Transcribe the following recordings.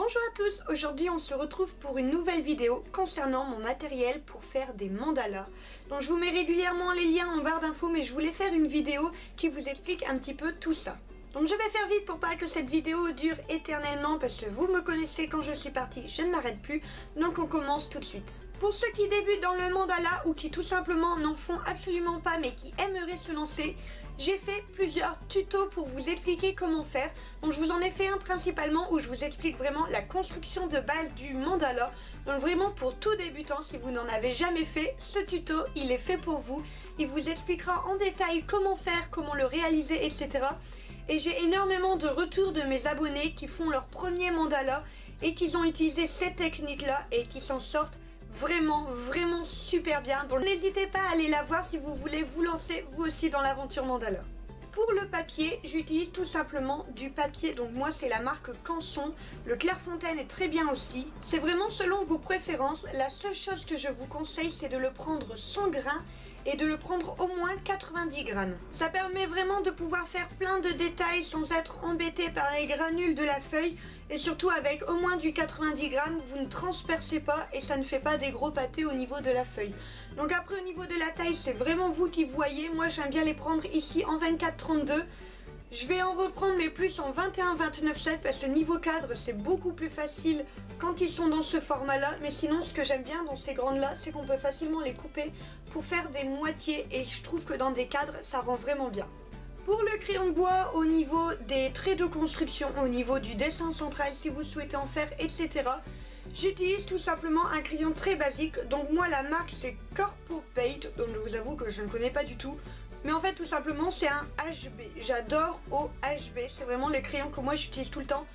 Bonjour à tous, aujourd'hui on se retrouve pour une nouvelle vidéo concernant mon matériel pour faire des mandalas. Donc je vous mets régulièrement les liens en barre d'infos, mais je voulais faire une vidéo qui vous explique un petit peu tout ça. Donc je vais faire vite pour pas que cette vidéo dure éternellement parce que vous me connaissez, quand je suis partie je ne m'arrête plus. Donc on commence tout de suite. Pour ceux qui débutent dans le mandala ou qui tout simplement n'en font absolument pas mais qui aimeraient se lancer, j'ai fait plusieurs tutos pour vous expliquer comment faire. Donc je vous en ai fait un principalement où je vous explique vraiment la construction de base du mandala. Donc vraiment pour tout débutant, si vous n'en avez jamais fait, ce tuto il est fait pour vous. Il vous expliquera en détail comment faire, comment le réaliser, etc. Et j'ai énormément de retours de mes abonnés qui font leur premier mandala et qui ont utilisé cette technique là et qui s'en sortent vraiment super bien. Donc n'hésitez pas à aller la voir si vous voulez vous lancer vous aussi dans l'aventure mandala. Pour le papier, j'utilise tout simplement du papier, donc moi c'est la marque Canson. Le Clairefontaine est très bien aussi. C'est vraiment selon vos préférences. La seule chose que je vous conseille, c'est de le prendre 100 grains et de le prendre au moins 90 grammes. Ça permet vraiment de pouvoir faire plein de détails sans être embêté par les granules de la feuille. Et surtout avec au moins du 90 grammes, vous ne transpercez pas et ça ne fait pas des gros pâtés au niveau de la feuille. Donc après au niveau de la taille, c'est vraiment vous qui voyez. Moi j'aime bien les prendre ici en 24-32. Je vais en reprendre mais plus en 21-29-7 parce que niveau cadre c'est beaucoup plus facile quand ils sont dans ce format là. Mais sinon ce que j'aime bien dans ces grandes là, c'est qu'on peut facilement les couper pour faire des moitiés. Et je trouve que dans des cadres ça rend vraiment bien. Pour le crayon de bois, au niveau des traits de construction, au niveau du dessin central si vous souhaitez en faire, etc. J'utilise tout simplement un crayon très basique. Donc moi la marque c'est Corpo Paint, donc je vous avoue que je ne connais pas du tout. Mais en fait tout simplement c'est un HB. J'adore au HB, c'est vraiment les crayons que moi j'utilise tout le temps.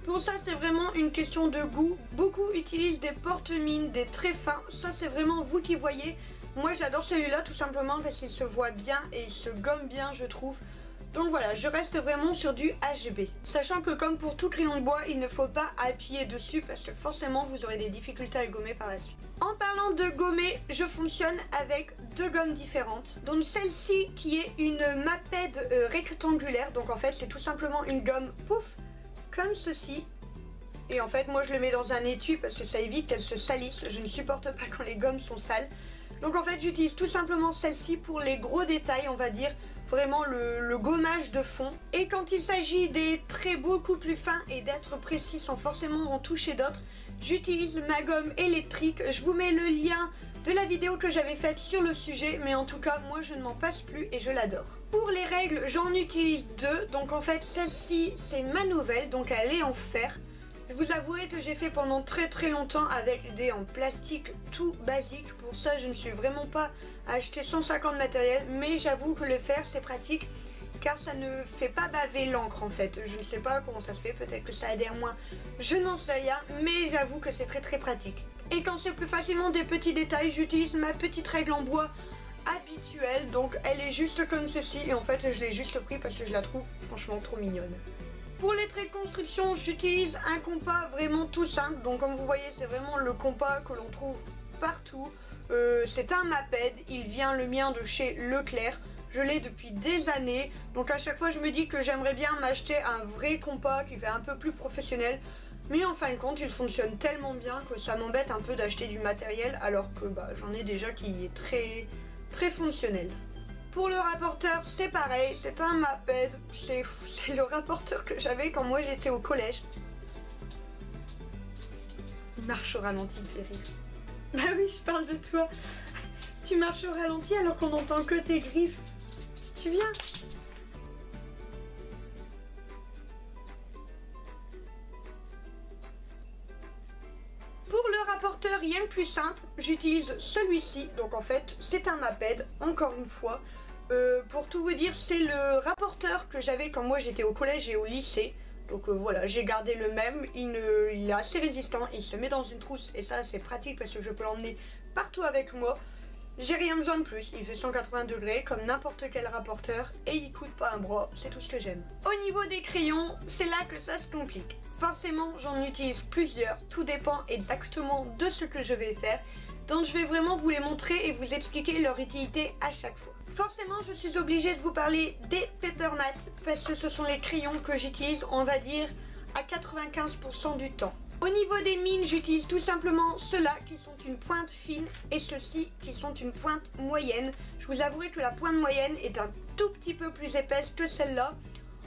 Pour ça c'est vraiment une question de goût. Beaucoup utilisent des porte-mines, des traits fins. Ça c'est vraiment vous qui voyez. Moi j'adore celui-là tout simplement parce qu'il se voit bien et il se gomme bien je trouve. Donc voilà, je reste vraiment sur du HB. Sachant que comme pour tout crayon de bois, il ne faut pas appuyer dessus parce que forcément vous aurez des difficultés à le gommer par la suite. En parlant de gommer, je fonctionne avec deux gommes différentes. Donc celle-ci qui est une Maped rectangulaire. Donc en fait c'est tout simplement une gomme pouf, comme ceci. Et en fait moi je le mets dans un étui parce que ça évite qu'elle se salisse. Je ne supporte pas quand les gommes sont sales. Donc en fait j'utilise tout simplement celle-ci pour les gros détails, on va dire. Vraiment le gommage de fond. Et quand il s'agit des traits beaucoup plus fins et d'être précis sans forcément en toucher d'autres, j'utilise ma gomme électrique. Je vous mets le lien de la vidéo que j'avais faite sur le sujet, mais en tout cas moi je ne m'en passe plus et je l'adore. Pour les règles j'en utilise deux. Donc en fait celle-ci c'est ma nouvelle, donc elle est en fer. Je vous avouerai que j'ai fait pendant très longtemps avec des dés en plastique tout basique. Pour ça je ne suis vraiment pas à acheter 150 matériel, mais j'avoue que le fer c'est pratique car ça ne fait pas baver l'encre en fait. Je ne sais pas comment ça se fait, peut-être que ça adhère moins, je n'en sais rien, mais j'avoue que c'est très pratique. Et quand c'est plus facilement des petits détails, j'utilise ma petite règle en bois habituelle. Donc elle est juste comme ceci et en fait je l'ai juste pris parce que je la trouve franchement trop mignonne. Pour les traits de construction, j'utilise un compas vraiment tout simple. Donc comme vous voyez, c'est vraiment le compas que l'on trouve partout. C'est un Maped, il vient le mien de chez Leclerc. Je l'ai depuis des années. Donc à chaque fois, je me dis que j'aimerais bien m'acheter un vrai compas qui fait un peu plus professionnel. Mais en fin de compte, il fonctionne tellement bien que ça m'embête un peu d'acheter du matériel alors que j'en ai déjà qui est très fonctionnel. Pour le rapporteur, c'est pareil, c'est un Maped, c'est le rapporteur que j'avais quand moi j'étais au collège. Il marche au ralenti, il fait rire. Bah oui, je parle de toi. Tu marches au ralenti alors qu'on n'entend que tes griffes. Tu viens? Pour le rapporteur, rien de plus simple, j'utilise celui-ci. Donc en fait, c'est un Maped, encore une fois. Pour tout vous dire, c'est le rapporteur que j'avais quand moi j'étais au collège et au lycée. Donc voilà, j'ai gardé le même, il est assez résistant, il se met dans une trousse et ça c'est pratique parce que je peux l'emmener partout avec moi. J'ai rien besoin de plus, il fait 180 degrés comme n'importe quel rapporteur et il coûte pas un bras, c'est tout ce que j'aime. Au niveau des crayons, c'est là que ça se complique. Forcément j'en utilise plusieurs, tout dépend exactement de ce que je vais faire. Donc je vais vraiment vous les montrer et vous expliquer leur utilité à chaque fois. Forcément je suis obligée de vous parler des Paper Mate parce que ce sont les crayons que j'utilise on va dire à 95% du temps. Au niveau des mines, j'utilise tout simplement ceux-là qui sont une pointe fine et ceux-ci qui sont une pointe moyenne. Je vous avouerai que la pointe moyenne est un tout petit peu plus épaisse que celle-là.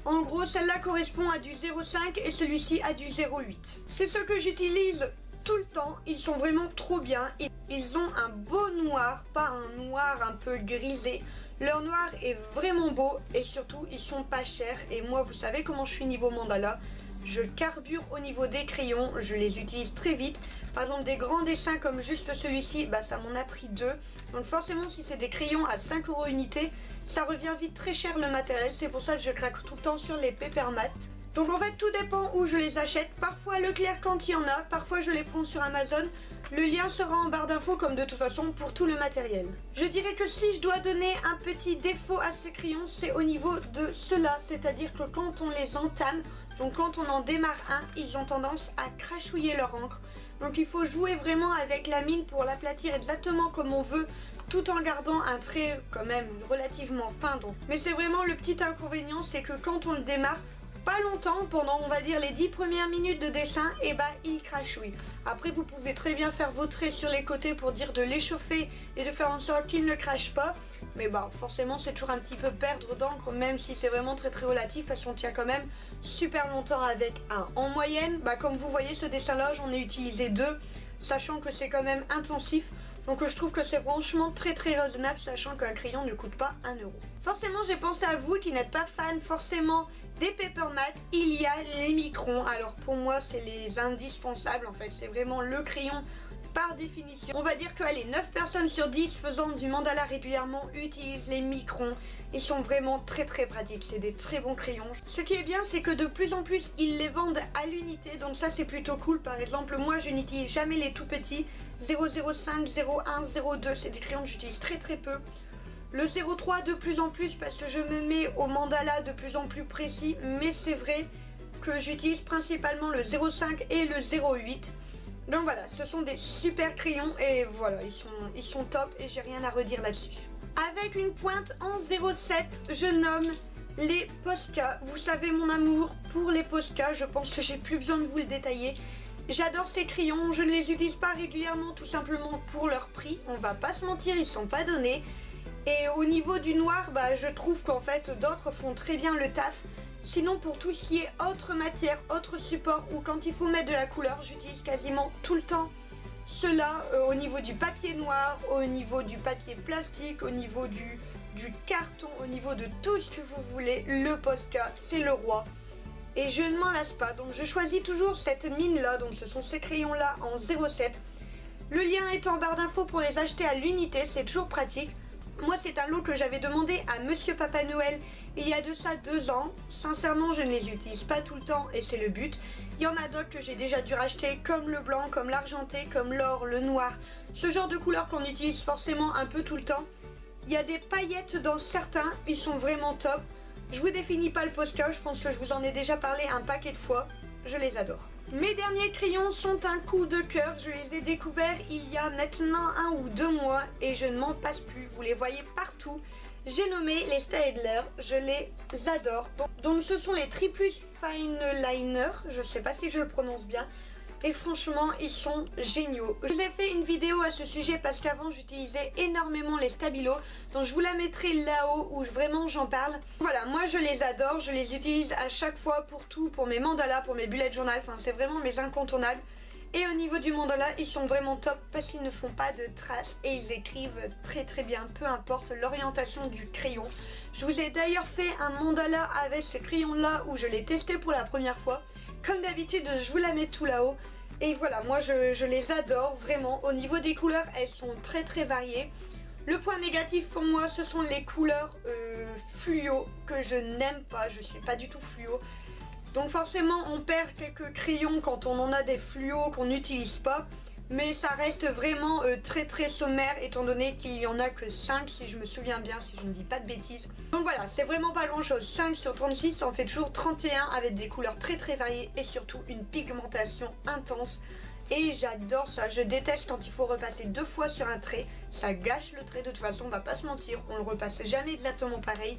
En gros, celle-là correspond à du 0,5 et celui-ci à du 0,8. C'est ce que j'utilise tout le temps. Ils sont vraiment trop bien. Ils ont un beau noir, pas un noir un peu grisé. Leur noir est vraiment beau et surtout, ils sont pas chers. Et moi, vous savez comment je suis niveau mandala. Je carbure au niveau des crayons, je les utilise très vite. Par exemple, des grands dessins comme juste celui-ci, bah, ça m'en a pris 2. Donc forcément, si c'est des crayons à 5 € unité, ça revient vite très cher le matériel. C'est pour ça que je craque tout le temps sur les Papermat. Donc en fait, tout dépend où je les achète. Parfois Leclerc quand il y en a, parfois je les prends sur Amazon. Le lien sera en barre d'infos comme de toute façon pour tout le matériel. Je dirais que si je dois donner un petit défaut à ces crayons, c'est au niveau de ceux-là. C'est-à-dire que quand on les entame, donc quand on en démarre un, ils ont tendance à crachouiller leur encre. Donc il faut jouer vraiment avec la mine pour l'aplatir exactement comme on veut, tout en gardant un trait quand même relativement fin. Donc. Mais c'est vraiment le petit inconvénient, c'est que quand on le démarre, pas longtemps, pendant on va dire les 10 premières minutes de dessin, et bah il crachouille. Après vous pouvez très bien faire vos traits sur les côtés pour dire de l'échauffer et de faire en sorte qu'il ne crache pas. Mais bah forcément c'est toujours un petit peu perdre d'encre, même si c'est vraiment très relatif, parce qu'on tient quand même super longtemps avec un. En moyenne, bah comme vous voyez ce dessin là j'en ai utilisé 2, sachant que c'est quand même intensif. Donc je trouve que c'est franchement très raisonnable, sachant qu'un crayon ne coûte pas 1 €. Forcément j'ai pensé à vous qui n'êtes pas fan forcément des Papermat, il y a les microns. Alors pour moi c'est les indispensables en fait, c'est vraiment le crayon par définition. On va dire que allez, 9 personnes sur 10 faisant du mandala régulièrement utilisent les microns. Ils sont vraiment très pratiques, c'est des très bons crayons. Ce qui est bien c'est que de plus en plus ils les vendent à l'unité, donc ça c'est plutôt cool. Par exemple moi je n'utilise jamais les tout petits 0,05, 0,1, 0,2, c'est des crayons que j'utilise très peu. Le 0,3 de plus en plus parce que je me mets au mandala de plus en plus précis, mais c'est vrai que j'utilise principalement le 0,5 et le 0,8. Donc voilà, ce sont des super crayons et voilà, ils sont top et j'ai rien à redire là-dessus. Avec une pointe en 0,7, je nomme les Posca. Vous savez mon amour pour les Posca, je pense que j'ai plus besoin de vous le détailler. J'adore ces crayons, je ne les utilise pas régulièrement tout simplement pour leur prix. On va pas se mentir, ils sont pas donnés. Et au niveau du noir, bah, je trouve qu'en fait d'autres font très bien le taf. Sinon pour tout ce qui est autre matière, autre support ou quand il faut mettre de la couleur, j'utilise quasiment tout le temps cela au niveau du papier noir, au niveau du papier plastique, au niveau du carton, au niveau de tout ce que vous voulez. Le Posca, c'est le roi. Et je ne m'en lasse pas, donc je choisis toujours cette mine là, donc ce sont ces crayons là en 0,7. Le lien est en barre d'infos pour les acheter à l'unité, c'est toujours pratique. Moi c'est un lot que j'avais demandé à Monsieur Papa Noël il y a de ça 2 ans. Sincèrement je ne les utilise pas tout le temps et c'est le but. Il y en a d'autres que j'ai déjà dû racheter comme le blanc, comme l'argenté, comme l'or, le noir. Ce genre de couleurs qu'on utilise forcément un peu tout le temps. Il y a des paillettes dans certains, ils sont vraiment top. Je vous définis pas le Posca, je pense que je vous en ai déjà parlé un paquet de fois. Je les adore. Mes derniers crayons sont un coup de cœur. Je les ai découverts il y a maintenant 1 ou 2 mois et je ne m'en passe plus. Vous les voyez partout. J'ai nommé les Staedtler. Je les adore. Donc ce sont les Triplus Fine Liner. Je sais pas si je le prononce bien. Et franchement, ils sont géniaux. Je vous ai fait une vidéo à ce sujet parce qu'avant, j'utilisais énormément les Stabilo. Donc je vous la mettrai là-haut où vraiment j'en parle. Voilà, moi je les adore. Je les utilise à chaque fois pour tout. Pour mes mandalas, pour mes bullet journal. Enfin, c'est vraiment mes incontournables. Et au niveau du mandala, ils sont vraiment top parce qu'ils ne font pas de traces. Et ils écrivent très bien, peu importe l'orientation du crayon. Je vous ai d'ailleurs fait un mandala avec ce crayon-là où je l'ai testé pour la première fois. Comme d'habitude, je vous la mets tout là-haut. Et voilà, moi je les adore vraiment. Au niveau des couleurs, elles sont très variées. Le point négatif pour moi, ce sont les couleurs fluo que je n'aime pas. Je suis pas du tout fluo. Donc forcément, on perd quelques crayons quand on en a des fluos qu'on n'utilise pas. Mais ça reste vraiment très sommaire étant donné qu'il n'y en a que 5 si je me souviens bien, si je ne dis pas de bêtises. Donc voilà, c'est vraiment pas grand chose. 5 sur 36, ça en fait toujours 31 avec des couleurs très variées et surtout une pigmentation intense. Et j'adore ça, je déteste quand il faut repasser 2 fois sur un trait. Ça gâche le trait de toute façon, on va pas se mentir, on le repasse jamais exactement pareil.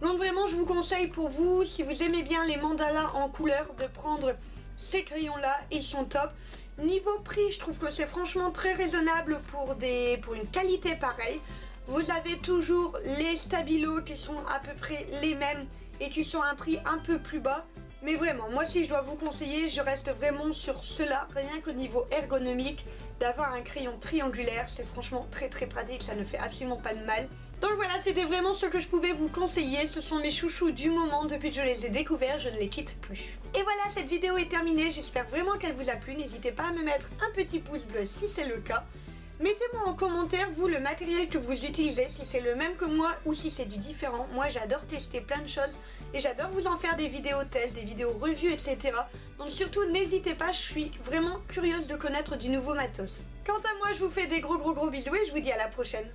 Donc vraiment je vous conseille pour vous, si vous aimez bien les mandalas en couleur, de prendre ces crayons là, ils sont top. Niveau prix, je trouve que c'est franchement très raisonnable pour une qualité pareille. Vous avez toujours les stabilos qui sont à peu près les mêmes et qui sont à un prix un peu plus bas. Mais vraiment, moi si je dois vous conseiller, je reste vraiment sur cela, rien qu'au niveau ergonomique, d'avoir un crayon triangulaire, c'est franchement très pratique, ça ne fait absolument pas de mal. Donc voilà, c'était vraiment ce que je pouvais vous conseiller, ce sont mes chouchous du moment, depuis que je les ai découverts, je ne les quitte plus. Et voilà, cette vidéo est terminée, j'espère vraiment qu'elle vous a plu, n'hésitez pas à me mettre un petit pouce bleu si c'est le cas. Mettez-moi en commentaire, vous, le matériel que vous utilisez, si c'est le même que moi ou si c'est du différent. Moi, j'adore tester plein de choses et j'adore vous en faire des vidéos tests, des vidéos revues, etc. Donc surtout, n'hésitez pas, je suis vraiment curieuse de connaître du nouveau matos. Quant à moi, je vous fais des gros bisous et je vous dis à la prochaine.